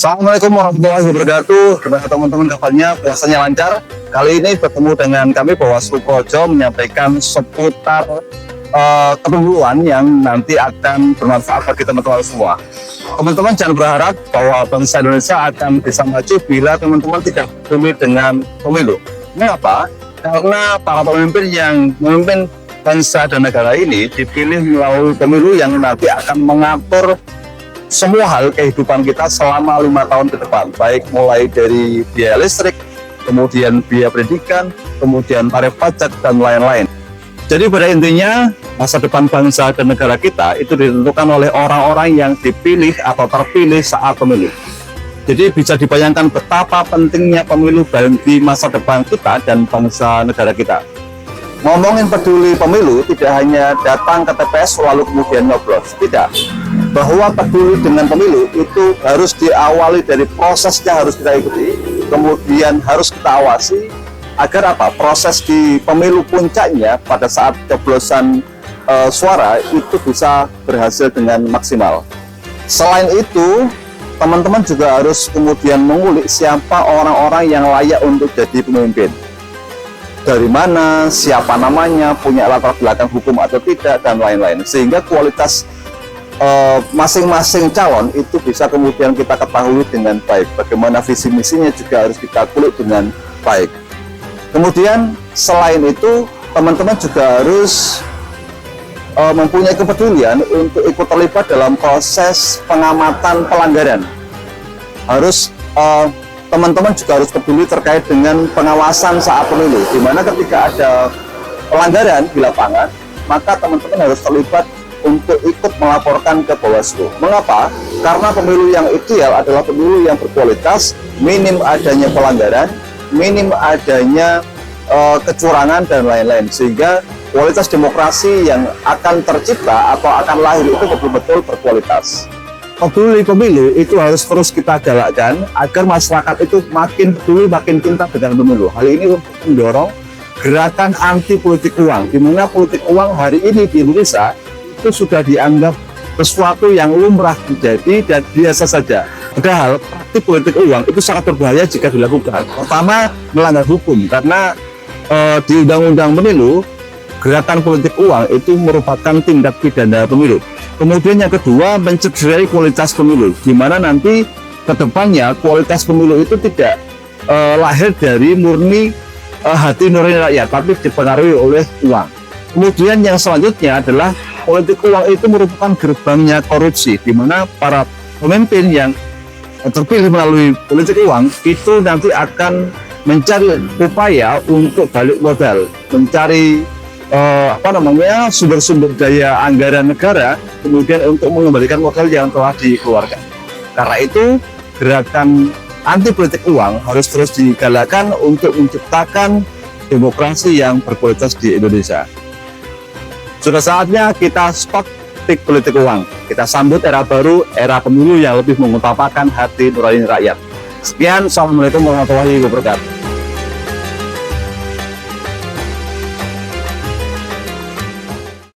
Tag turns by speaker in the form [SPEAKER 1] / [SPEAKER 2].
[SPEAKER 1] Assalamualaikum warahmatullahi wabarakatuh. Kepada teman-teman kabarnya puasanya lancar. Kali ini bertemu dengan kami Bawaslu Projo menyampaikan seputar kepemiluan yang nanti akan bermanfaat bagi teman-teman semua. Teman-teman jangan berharap bahwa bangsa Indonesia akan bisa maju bila teman-teman tidak peduli dengan pemilu. Mengapa? Karena para pemimpin yang memimpin bangsa dan negara ini dipilih melalui pemilu yang nanti akan mengatur semua hal kehidupan kita selama 5 tahun ke depan, baik mulai dari biaya listrik, kemudian biaya pendidikan, kemudian tarif pajak dan lain-lain. Jadi pada intinya masa depan bangsa dan negara kita itu ditentukan oleh orang-orang yang dipilih atau terpilih saat pemilu. Jadi bisa dibayangkan betapa pentingnya pemilu bagi masa depan kita dan bangsa negara kita. Ngomongin peduli pemilu tidak hanya datang ke TPS lalu kemudian nyoblos, tidak. Bahwa peduli dengan pemilu itu harus diawali dari prosesnya, harus kita ikuti, kemudian harus kita awasi agar apa? Proses di pemilu puncaknya pada saat coblosan suara itu bisa berhasil dengan maksimal. Selain itu, teman-teman juga harus kemudian mengulik siapa orang-orang yang layak untuk jadi pemimpin. Dari mana, siapa namanya, punya latar belakang hukum atau tidak, dan lain-lain. Sehingga kualitas masing-masing calon itu bisa kemudian kita ketahui dengan baik. Bagaimana visi misinya juga harus kita kulik dengan baik. Kemudian selain itu, teman-teman juga harus mempunyai kepedulian untuk ikut terlibat dalam proses pengamatan pelanggaran. Harus teman-teman juga harus peduli terkait dengan pengawasan saat pemilu, di mana ketika ada pelanggaran di lapangan, maka teman-teman harus terlibat untuk ikut melaporkan ke Bawaslu. Mengapa? Karena pemilu yang ideal adalah pemilu yang berkualitas, minim adanya pelanggaran, minim adanya kecurangan dan lain-lain, sehingga kualitas demokrasi yang akan tercipta atau akan lahir itu betul-betul berkualitas. Peduli pemilu itu harus terus kita galakkan agar masyarakat itu makin peduli, makin cinta dengan pemilu. Hal ini untuk mendorong gerakan anti politik uang, di mana politik uang hari ini di Indonesia itu sudah dianggap sesuatu yang lumrah terjadi dan biasa saja. Padahal praktik politik uang itu sangat berbahaya jika dilakukan. Pertama, melanggar hukum, karena di Undang-Undang Pemilu, gerakan politik uang itu merupakan tindak pidana pemilu. Kemudian yang kedua, mencederai kualitas pemilu, di mana nanti kedepannya kualitas pemilu itu tidak lahir dari murni hati nurani rakyat, tapi dipengaruhi oleh uang. Kemudian yang selanjutnya adalah politik uang itu merupakan gerbangnya korupsi, di mana para pemimpin yang terpilih melalui politik uang itu nanti akan mencari upaya untuk balik modal, mencari sumber-sumber daya anggaran negara, kemudian untuk mengembalikan modal yang telah dikeluarkan. Karena itu, gerakan anti politik uang harus terus digalakkan untuk menciptakan demokrasi yang berkualitas di Indonesia. Sudah saatnya kita stop politik uang. Kita sambut era baru, era pemilu yang lebih mengutamakan hati nurani rakyat. Sekian, assalamualaikum warahmatullahi wabarakatuh.